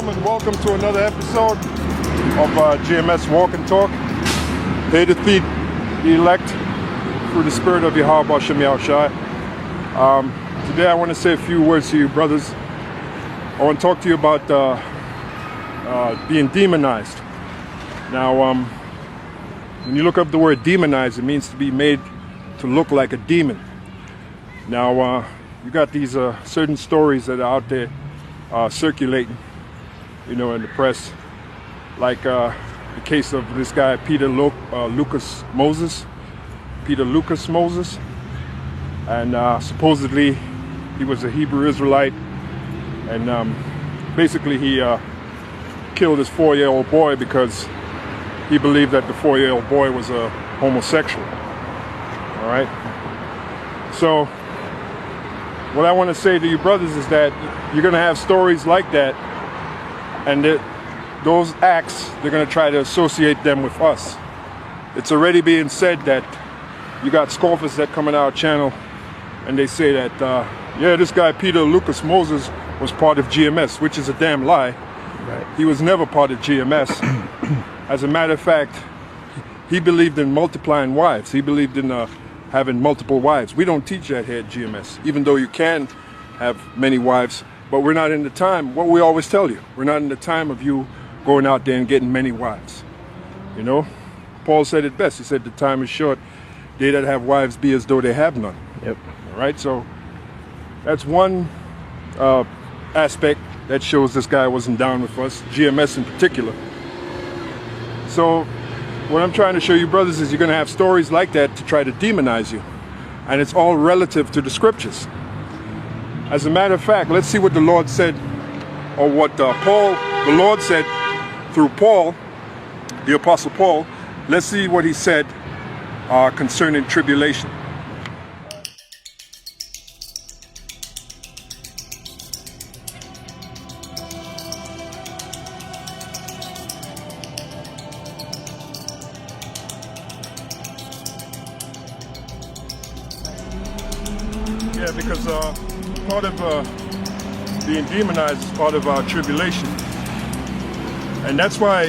gentlemen, welcome to another episode of GMS Walk and Talk. Pay to feed the elect through the spirit of Yahweh Hashem Yahushai. Today I want to say a few words to you brothers. I want to talk to you about being demonized. Now, when you look up the word demonized, it means to be made to look like a demon. Now, you got these certain stories that are out there circulating, you know, in the press, like the case of this guy Peter Lucas Moses, and supposedly he was a Hebrew Israelite, and basically he killed his 4-year-old boy because he believed that the 4-year-old boy was a homosexual. All right, so what I want to say to you brothers is that you're going to have stories like that, and those acts, they're going to try to associate them with us. It's already being said that you got scoffers that come on our channel and they say that, yeah, this guy Peter Lucas Moses was part of GMS, which is a damn lie. Right. He was never part of GMS. As a matter of fact, he believed in multiplying wives. He believed in having multiple wives. We don't teach that here at GMS, even though you can have many wives, but we're not in the time, what we always tell you, we're not in the time of you going out there and getting many wives. You know, Paul said it best. He said the time is short. They that have wives be as though they have none. Yep. All right, so that's one aspect that shows this guy wasn't down with us, GMS in particular. So what I'm trying to show you brothers is you're going to have stories like that to try to demonize you, and it's all relative to the scriptures. As a matter of fact, let's see what the Lord said, or what the Lord said through Paul, the Apostle Paul. Let's see what he said concerning tribulation. Yeah, because part of being demonized is part of our tribulation. And that's why,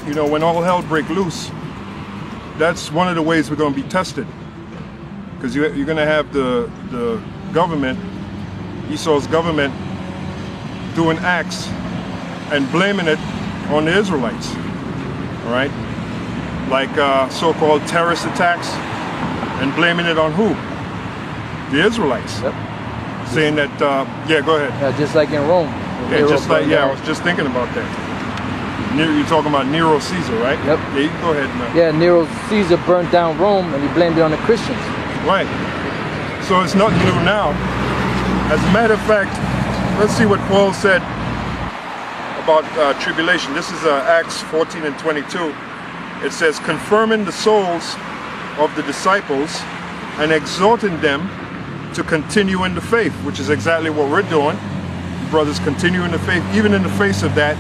you know, when all hell break loose, that's one of the ways we're going to be tested. Because you're going to have the government, Esau's government, doing acts and blaming it on the Israelites. All right? Like so-called terrorist attacks, and blaming it on who? The Israelites. Yep. Saying that, yeah, go ahead. Yeah, just like in Rome. Yeah, just like, yeah, I was just thinking about that. You're talking about Nero Caesar, right? Yep. Yeah, you can go ahead, man. Yeah, Nero Caesar burnt down Rome and he blamed it on the Christians. Right. So it's nothing new now. As a matter of fact, let's see what Paul said about tribulation. This is Acts 14 and 22. It says, confirming the souls of the disciples and exhorting them to continue in the faith, which is exactly what we're doing. Brothers, continue in the faith, even in the face of that,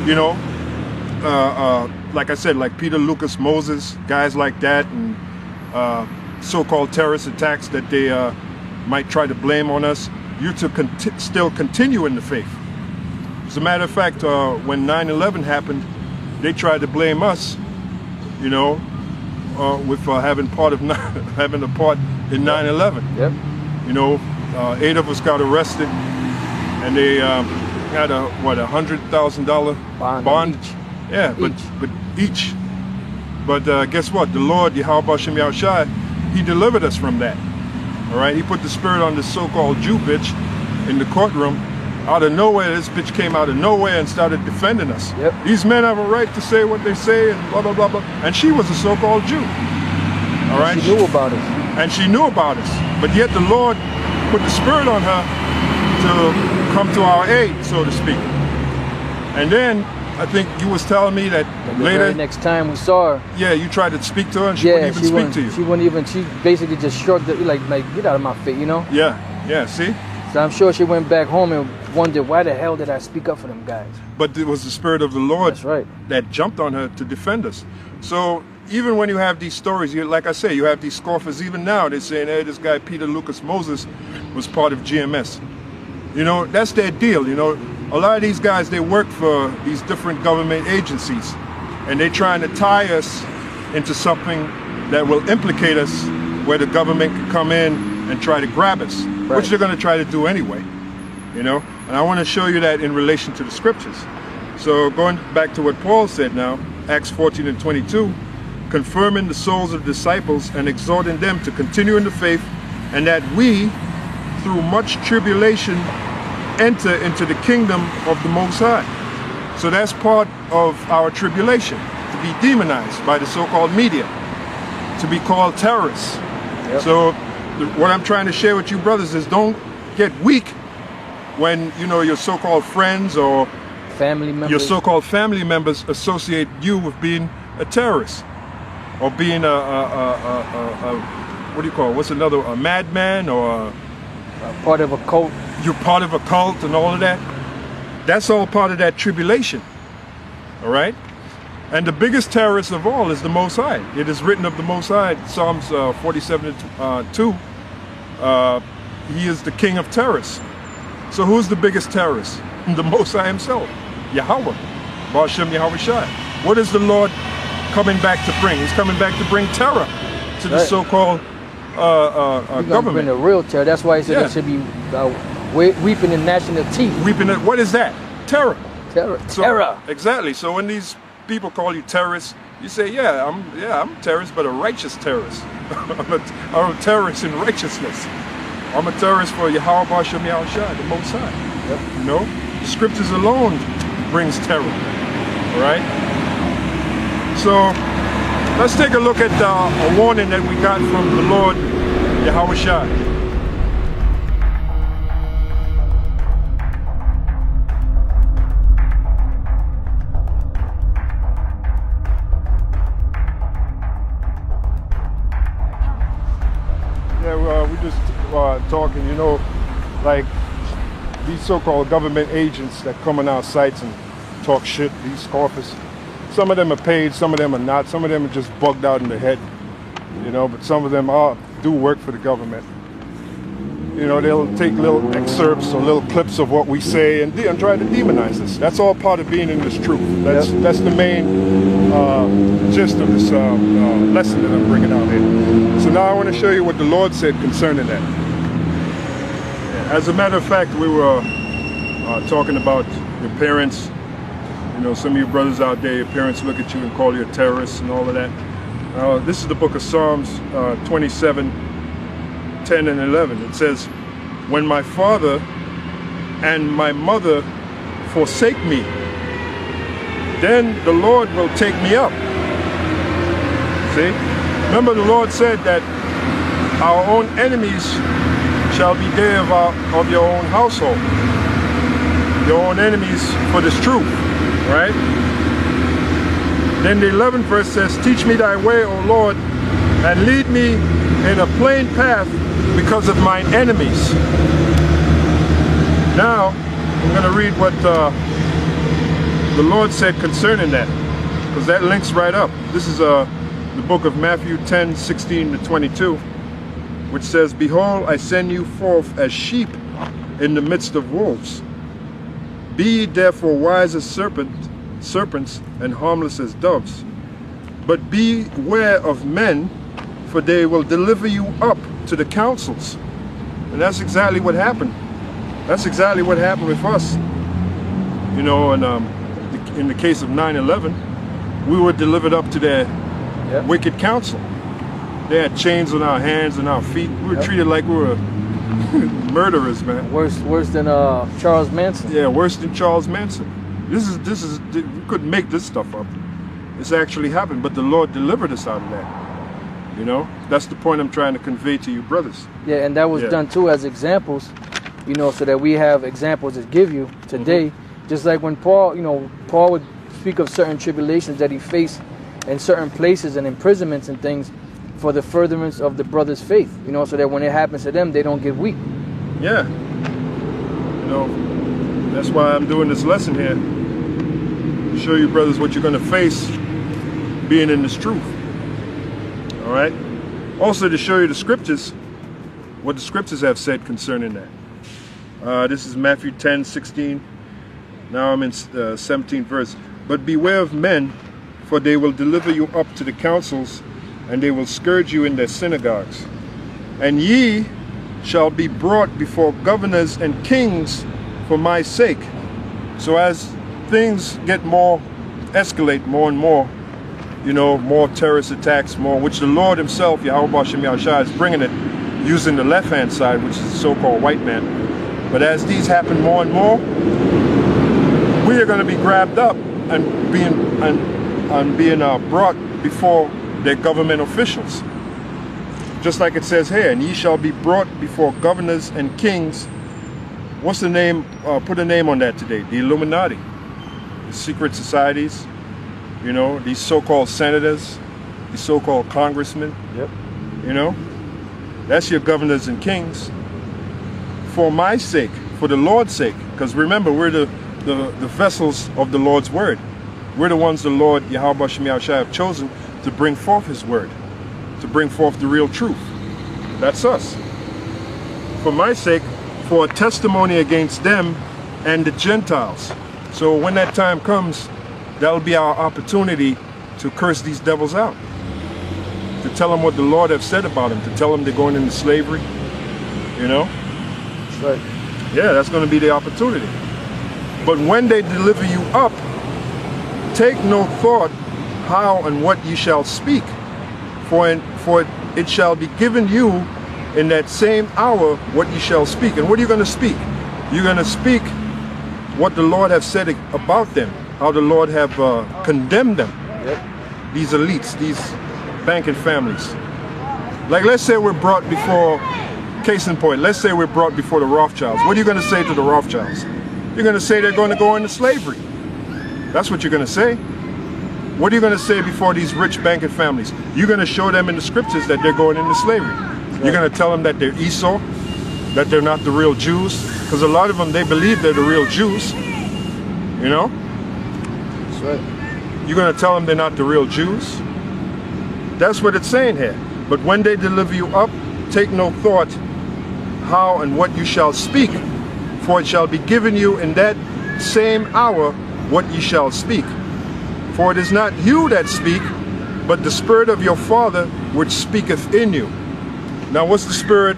you know, like I said, like Peter Lucas Moses, guys like that, and so-called terrorist attacks that they might try to blame on us. You to still continue in the faith. As a matter of fact, when 9/11 happened, they tried to blame us, you know, with having a part in 9/11. Yep. You know, 8 of us got arrested, and they had a $100,000 bond. Each. Yeah, but each. But guess what? The Lord, Yahweh Hashem Yahushai, he delivered us from that. All right, he put the spirit on this so-called Jew bitch in the courtroom. Out of nowhere, this bitch came out of nowhere and started defending us. Yep. These men have a right to say what they say and blah, blah, blah, blah. And she was a so-called Jew. All right? She knew about us. And she knew about us. But yet the Lord put the spirit on her to come to our aid, so to speak. And then, I think you was telling me that later... Very next time we saw her. Yeah, you tried to speak to her and she wouldn't even speak to you. She wouldn't even, she basically just shrugged it, like get out of my face, you know? Yeah, yeah, see? So I'm sure she went back home and wondered, why the hell did I speak up for them guys? But it was the spirit of the Lord. That's right. That jumped on her to defend us. So even when you have these stories, like I say, you have these scoffers even now. They're saying, hey, this guy Peter Lucas Moses was part of GMS. You know, that's their deal. You know, a lot of these guys, they work for these different government agencies, and they're trying to tie us into something that will implicate us, where the government can come in and try to grab us, Right. which they're going to try to do anyway, you know. And I want to show you that in relation to the scriptures. So going back to what Paul said now, Acts 14 and 22, confirming the souls of the disciples and exhorting them to continue in the faith, and that we, through much tribulation, enter into the kingdom of the Most High. So that's part of our tribulation, to be demonized by the so-called media, to be called terrorists. Yep. So what I'm trying to share with you brothers is, don't get weak when, you know, your so-called friends or Family members. your so-called family members associate you with being a terrorist, or being a what do you call it? What's another, a madman, or Part of a cult. you're part of a cult and all of that. That's all part of that tribulation. All right? And the biggest terrorist of all is the Most High. It is written of the Most High, Psalms 47 2. He is the king of terrorists. So who's the biggest terrorist? The Most High himself, Yahweh, Bashem Yahweh Shai. What is the Lord coming back to bring? He's coming back to bring terror to the Right. so-called He's gonna government. bring the real terror. That's why he said Yeah. there should be weeping in gnashing of teeth. Weeping at, what is that? Terror. Terror. So, Terror. Exactly. So when these people call you terrorists, you say, yeah, I'm a terrorist, but a righteous terrorist. I'm a terrorist in righteousness. I'm a terrorist for Yahweh Bashem Yahweh Shai, the Most High. Yep. You know, the scriptures alone brings terror. All right. So let's take a look at a warning that we got from the Lord Yahweh Shai. Yeah, we just talking, you know, like these so-called government agents that come on our sites and talk shit, these scoffers. Some of them are paid, some of them are not. Some of them are just bugged out in the head, you know, but some of them do work for the government. You know, they'll take little excerpts or little clips of what we say and try to demonize us. That's all part of being in this truth. That's the main gist of this lesson that I'm bringing out here. So now I want to show you what the Lord said concerning that. As a matter of fact, we were talking about your parents. You know, some of you brothers out there, your parents look at you and call you a terrorist and all of that. This is the book of Psalms 27, 10 and 11. It says, when my father and my mother forsake me, then the Lord will take me up. See? Remember, the Lord said that our own enemies shall be there of your own household. Your own enemies for this truth, right? Then the 11th verse says, teach me thy way, O Lord, and lead me in a plain path because of mine enemies. Now, I'm going to read what the Lord said concerning that, because that links right up. This is the book of Matthew 10, 16 to 22, which says, behold, I send you forth as sheep in the midst of wolves. Be ye therefore wise as serpents and harmless as doves. But beware of men, for they will deliver you up to the councils. And that's exactly what happened. That's exactly what happened with us. You know, and in the case of 9/11, we were delivered up to their wicked council. They had chains on our hands and our feet. We were treated like we were murderers, man. Worse than Charles Manson. Yeah, worse than Charles Manson. This is we couldn't make this stuff up. It's actually happened, but the Lord delivered us out of that. You know, that's the point I'm trying to convey to you brothers. Yeah, and that was done too as examples, you know, so that we have examples to give you today. Just like when Paul, you know, Paul would speak of certain tribulations that he faced in certain places and imprisonments and things for the furtherance of the brother's faith, you know, so that when it happens to them, they don't get weak. Yeah. You know, that's why I'm doing this lesson here, to show you brothers what you're going to face being in this truth. All right. Also to show you the scriptures, what the scriptures have said concerning that. This is Matthew 10, 16 Now I'm in 17th verse. But beware of men, for they will deliver you up to the councils, and they will scourge you in their synagogues. And ye shall be brought before governors and kings for my sake. So as things escalate more and more, more terrorist attacks, which the Lord himself, Yahweh Shem Yahushua, is bringing it using the left-hand side, which is the so-called white man. But as these happen more and more, we are going to be grabbed up and being brought before their government officials. Just like it says here, and ye shall be brought before governors and kings. What's the name? Put a name on that today. The Illuminati, the secret societies, these so-called senators, these so-called congressmen. Yep. That's your governors and kings. For my sake, for the Lord's sake, because remember, we're the vessels of the Lord's word. We're the ones the Lord, Yahweh Shem Yahushua, have chosen to bring forth his word, to bring forth the real truth. That's us. For my sake, for a testimony against them and the Gentiles. So when that time comes, that'll be our opportunity to curse these devils out, to tell them what the Lord have said about them, to tell them they're going into slavery. That's right. Yeah, that's going to be the opportunity. But when they deliver you up, take no thought how and what ye shall speak, for it shall be given you in that same hour what ye shall speak. And what are you going to speak? You're going to speak what the Lord have said about them, how the Lord have condemned them. Yep. These elites, these banking families. Like, let's say we're brought before, case in point, let's say we're brought before the Rothschilds. What are you going to say to the Rothschilds? You're going to say they're going to go into slavery. That's what you're going to say. What are you going to say before these rich banking families? You're going to show them in the scriptures that they're going into slavery. You're going to tell them that they're Esau, that they're not the real Jews, because a lot of them, they believe they're the real Jews. That's right. You're going to tell them they're not the real Jews. That's what it's saying here. But when they deliver you up, take no thought how and what you shall speak, for it shall be given you in that same hour what ye shall speak. For it is not you that speak, but the Spirit of your Father which speaketh in you. Now what's the Spirit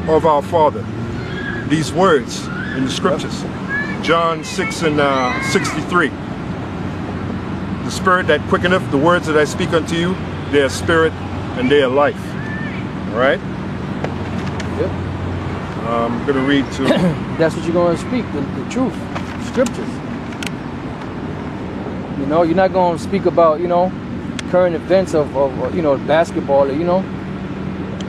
of our Father? These words in the scriptures. John 6 and 63. The Spirit that quickeneth, the words that I speak unto you, they are spirit and they are life. Alright? Yep. I'm going to read to... That's what you're going to speak, the truth, the scriptures. You're not going to speak about, current events of basketball,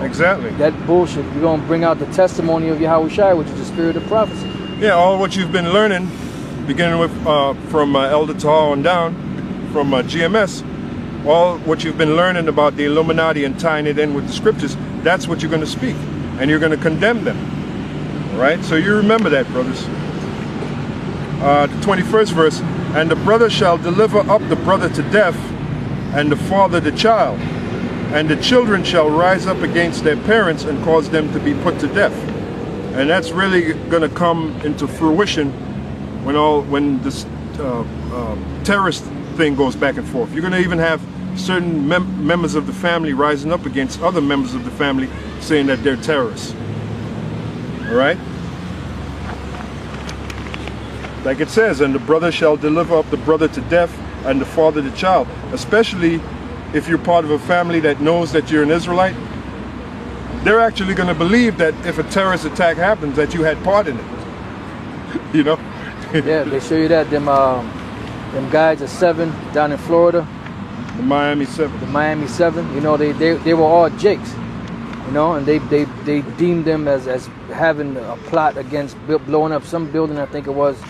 Exactly. That bullshit. You're going to bring out the testimony of Yahweh Shai, which is the spirit of prophecy. Yeah, all what you've been learning, beginning with from Elder Tahal on down, from GMS, all what you've been learning about the Illuminati and tying it in with the scriptures, that's what you're going to speak. And you're going to condemn them. All right? So you remember that, brothers. The 21st verse, and the brother shall deliver up the brother to death, and the father the child. And the children shall rise up against their parents and cause them to be put to death. And that's really going to come into fruition when this terrorist thing goes back and forth. You're going to even have certain members of the family rising up against other members of the family saying that they're terrorists. All right? Like it says, and the brother shall deliver up the brother to death, and the father the child. Especially if you're part of a family that knows that you're an Israelite, they're actually going to believe that if a terrorist attack happens, that you had part in it. Yeah, they show you that them guys at 7 down in Florida. The Miami 7. The Miami 7. They were all jakes. And they deemed them as having a plot against blowing up some building. I think it was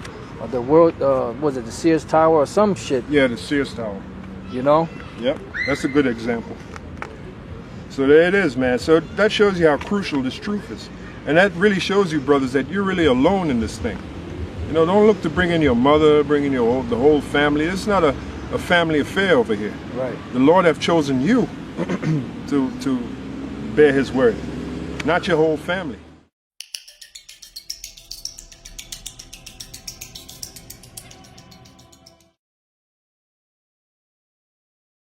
the world. Was it the Sears Tower or some shit? Yeah, the Sears Tower. Yep. That's a good example. So there it is, man. So that shows you how crucial this truth is. And that really shows you, brothers, that you're really alone in this thing. Don't look to bring in your mother, bring in the whole family. It's not a family affair over here. Right. The Lord have chosen you to bear his word, not your whole family.